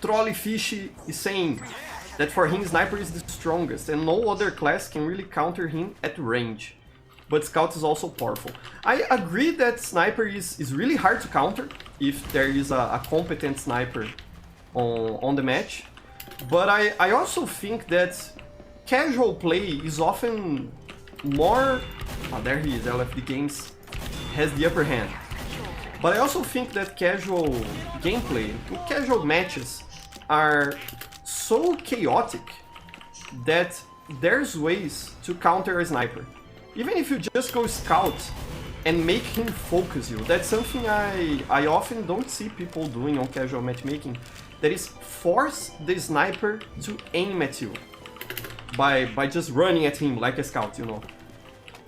Trollyfish is saying that for him Sniper is the strongest and no other class can really counter him at range. But Scout is also powerful. I agree that Sniper is really hard to counter if there is a competent Sniper on the match. But I also think that casual play is often more... Oh, there he is, LFD Games has the upper hand. But I also think that casual gameplay, casual matches are so chaotic that there's ways to counter a Sniper. Even if you just go Scout and make him focus you, that's something I often don't see people doing on casual matchmaking. That is force the Sniper to aim at you by just running at him like a Scout, you know.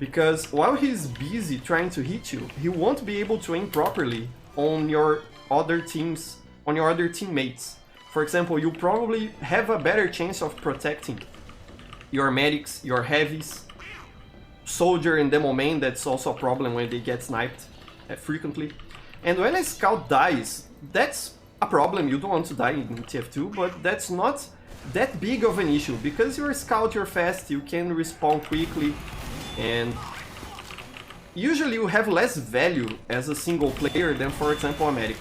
Because while he's busy trying to hit you, he won't be able to aim properly on your other teammates. For example, you probably have a better chance of protecting your medics, your heavies, soldier and demo main. That's also a problem when they get sniped frequently. And when a Scout dies, that's a problem. You don't want to die in TF2, but that's not that big of an issue because you're a Scout, you're fast, you can respawn quickly, and usually you have less value as a single player than, for example, a medic.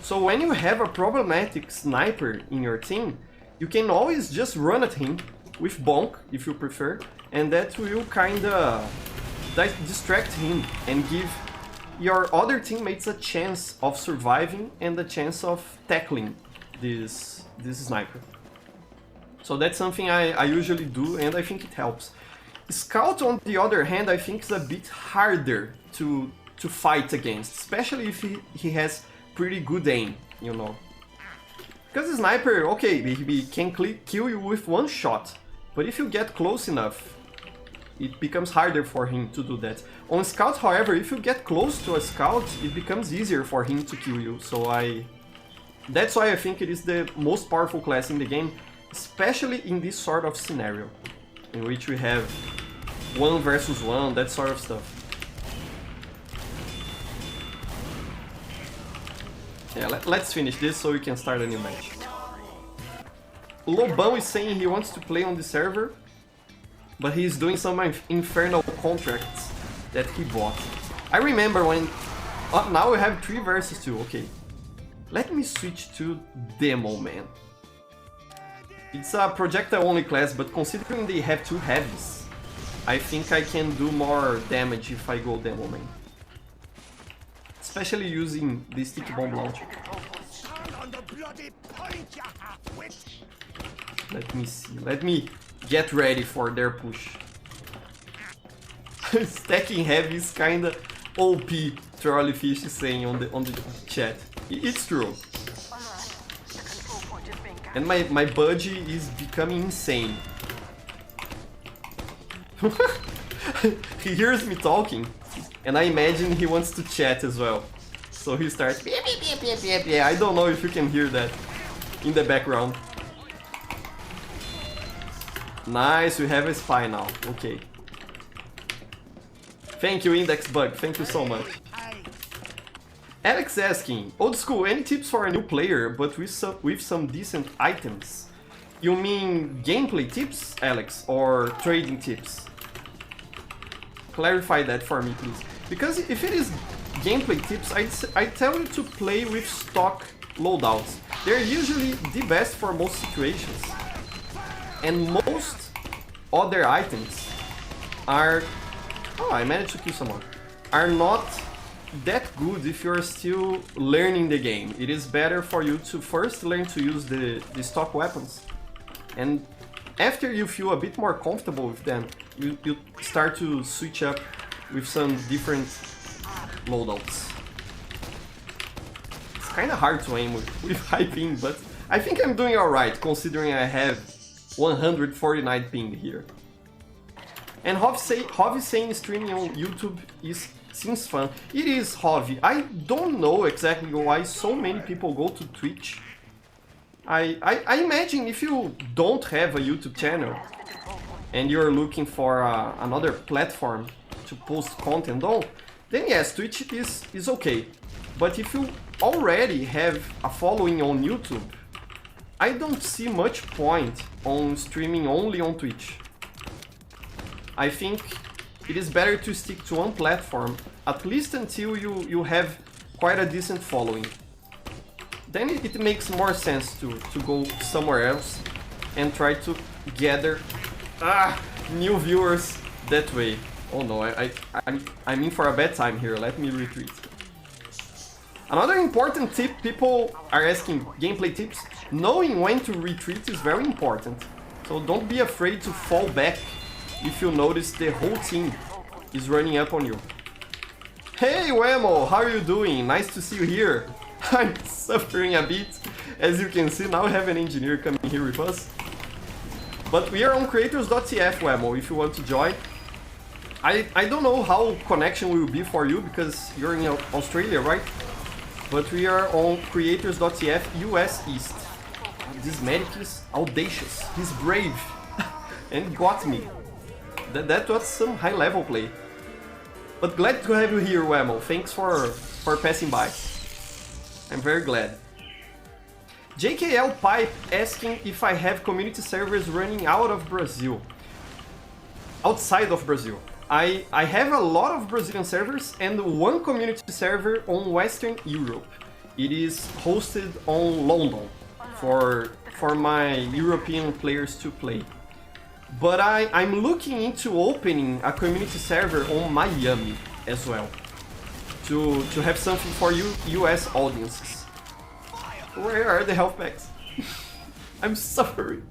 So when you have a problematic Sniper in your team, you can always just run at him with bonk if you prefer, and that will kinda distract him and give your other teammates a chance of surviving and a chance of tackling this Sniper. So that's something I usually do, and I think it helps. Scout, on the other hand, I think is a bit harder to fight against, especially if he has pretty good aim, you know. Because the Sniper, okay, he can kill you with one shot, but if you get close enough, it becomes harder for him to do that. On Scout, however, if you get close to a Scout, it becomes easier for him to kill you. So that's why I think it is the most powerful class in the game, especially in this sort of scenario, in which we have 1 versus 1, that sort of stuff. Yeah, let's finish this so we can start a new match. Lobão is saying he wants to play on the server, but he's doing some infernal contracts that he bought. I remember when... now we have 3 versus 2, okay. Let me switch to Demo Man. It's a projectile-only class, but considering they have 2 heavies, I think I can do more damage if I go Demo Man. Especially using the sticky bomb launcher. Let me see, let me get ready for their push. Stacking heavy is kinda OP, Trollyfish is saying on the chat. It's true. And my budgie is becoming insane. He hears me talking, and I imagine he wants to chat as well. So he starts... I don't know if you can hear that in the background. Nice, we have a spy now. Okay. Thank you, Index Bug. Thank you so much. Alex asking, old school, any tips for a new player, but with some decent items? You mean gameplay tips, Alex, or trading tips? Clarify that for me, please. Because if it is gameplay tips, I tell you to play with stock loadouts. They're usually the best for most situations. And most other items are... Oh, I managed to kill someone. Are not that good if you're still learning the game. It is better for you to first learn to use the stock weapons. And after you feel a bit more comfortable with them, you start to switch up with some different loadouts. It's kind of hard to aim with high ping, but I think I'm doing alright considering I have 149 ping here. And Hovi saying streaming on YouTube seems fun. It is, Hovi. I don't know exactly why so many people go to Twitch. I imagine if you don't have a YouTube channel and you're looking for another platform to post content on, then yes, Twitch is okay. But if you already have a following on YouTube, I don't see much point on streaming only on Twitch. I think it is better to stick to one platform, at least until you have quite a decent following. Then it makes more sense to go somewhere else and try to gather new viewers that way. Oh no, I'm in for a bad time here, let me retreat. Another important tip people are asking, gameplay tips, knowing when to retreat is very important. So don't be afraid to fall back if you notice the whole team is running up on you. Hey Wemo, how are you doing? Nice to see you here. I'm suffering a bit. As you can see, now we have an engineer coming here with us. But we are on creators.tf, Wemo, if you want to join. I don't know how connection will be for you because you're in Australia, right? But we are on creators.tf US East. This medic is audacious, he's brave, and got me. That was some high level play. But glad to have you here, Wemo. Thanks for passing by. I'm very glad. JKL Pipe asking if I have community servers running out of Brazil. Outside of Brazil. I have a lot of Brazilian servers and one community server on Western Europe. It is hosted on London for my European players to play. But I'm looking into opening a community server on Miami as well. To have something for you US audiences. Where are the health packs? I'm suffering.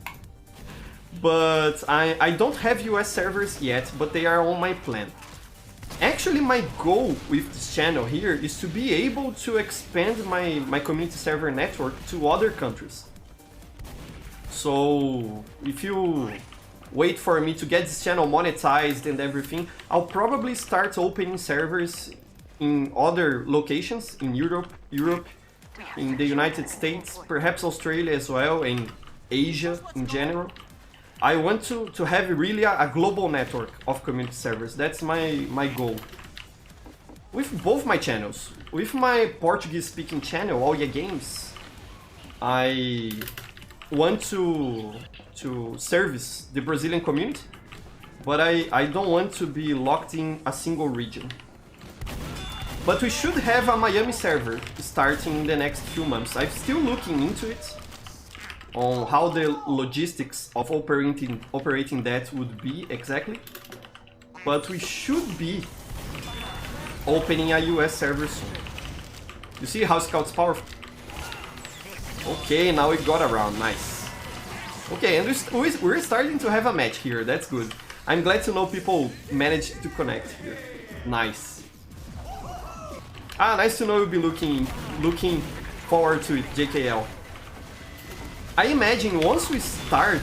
But I don't have US servers yet, but they are on my plan. Actually, my goal with this channel here is to be able to expand my community server network to other countries. So if you wait for me to get this channel monetized and everything, I'll probably start opening servers in other locations, in Europe, in the United States, perhaps Australia as well, and Asia in general. I want to have really a global network of community servers. That's my goal. With both my channels. With my Portuguese-speaking channel, All Ya Games, I want to service the Brazilian community, but I don't want to be locked in a single region. But we should have a Miami server starting in the next few months. I'm still looking into it, on how the logistics of operating that would be exactly. But we should be opening a US server soon. You see how Scout's powerful? Okay, now we got around, nice. Okay, and we're starting to have a match here, that's good. I'm glad to know people managed to connect here. Nice. Nice to know you'll be looking forward to it, JKL. I imagine once we start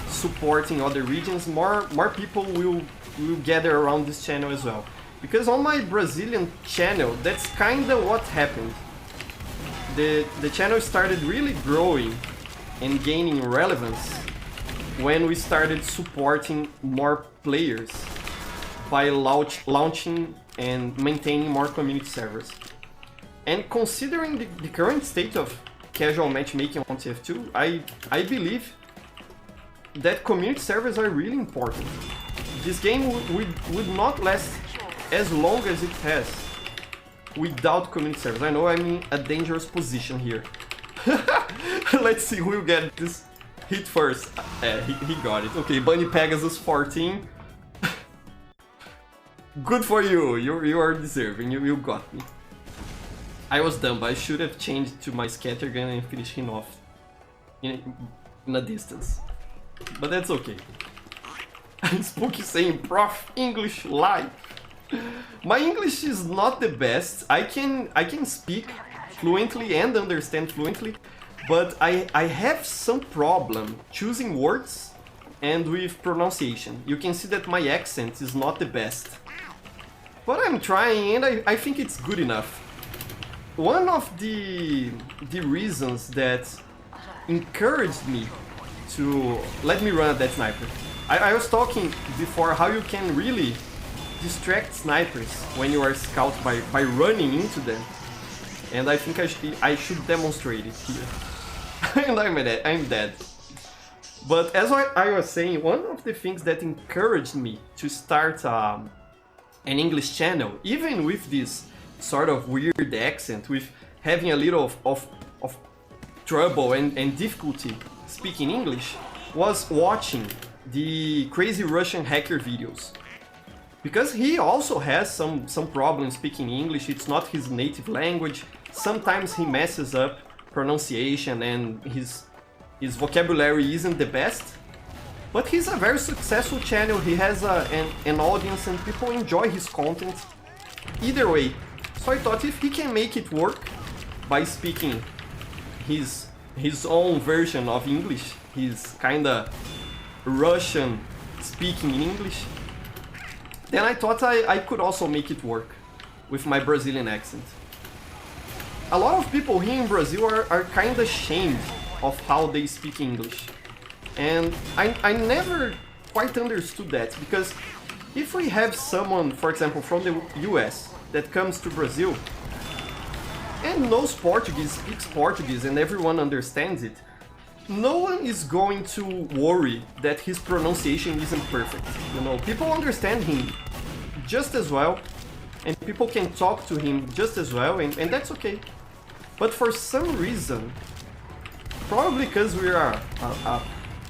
supporting other regions, more people will gather around this channel as well. Because on my Brazilian channel, that's kinda what happened. The channel started really growing and gaining relevance when we started supporting more players by launching and maintaining more community servers. And considering the current state of casual matchmaking on TF2, I believe that community servers are really important. This game would not last as long as it has without community servers. I know I'm in a dangerous position here. Let's see who will get this hit first. He got it. Okay, Bunny Pegasus 14. Good for you. You are deserving. You got me. I was dumb, but I should have changed to my scattergun and finished him off in a distance. But that's okay. Spooky saying, Prof, English live. My English is not the best. I can speak fluently and understand fluently, but I have some problem choosing words and with pronunciation. You can see that my accent is not the best. But I'm trying and I think it's good enough. One of the reasons that encouraged me to let me run at that sniper. I was talking before how you can really distract snipers when you are scout by running into them. And I think I should demonstrate it here. and I'm dead. But as I was saying, one of the things that encouraged me to start an English channel, even with this sort of weird accent, with having a little of trouble and difficulty speaking English, was watching the Crazy Russian Hacker videos. Because he also has some problems speaking English, it's not his native language, sometimes he messes up pronunciation and his vocabulary isn't the best. But he's a very successful channel, he has an audience and people enjoy his content. Either way, so I thought if he can make it work by speaking his own version of English, his kinda Russian speaking English, then I thought I could also make it work with my Brazilian accent. A lot of people here in Brazil are kind of ashamed of how they speak English. And I never quite understood that, because if we have someone, for example, from the US that comes to Brazil and knows Portuguese, speaks Portuguese, and everyone understands it, no one is going to worry that his pronunciation isn't perfect. You know, people understand him just as well, and people can talk to him just as well, and that's okay. But for some reason, probably because we are a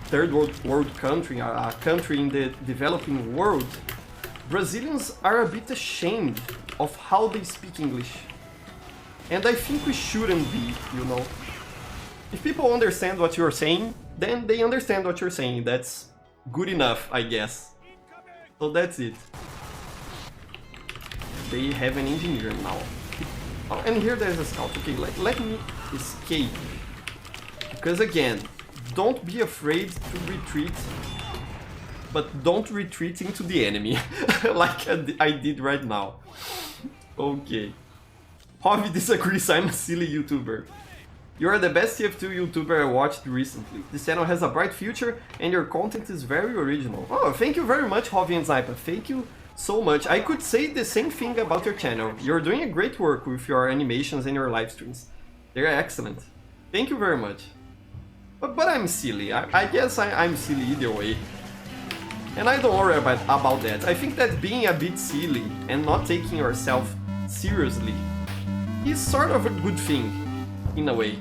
third world country, a country in the developing world, Brazilians are a bit ashamed of how they speak English. And I think we shouldn't be, you know. If people understand what you're saying, then they understand what you're saying. That's good enough, I guess. So that's it. They have an engineer now. Oh, and here there's a scout. Okay, let me escape. Because again, don't be afraid to retreat, but don't retreat into the enemy, like I did right now. Okay. Hobby disagrees, I'm a silly YouTuber. You are the best TF2 YouTuber I watched recently. This channel has a bright future and your content is very original. Oh, thank you very much, Hovi and Sniper. Thank you so much. I could say the same thing about your channel. You're doing a great work with your animations and your live streams. They're excellent. Thank you very much. But I'm silly. I guess I'm silly either way. And I don't worry about that. I think that being a bit silly and not taking yourself seriously is sort of a good thing, in a way.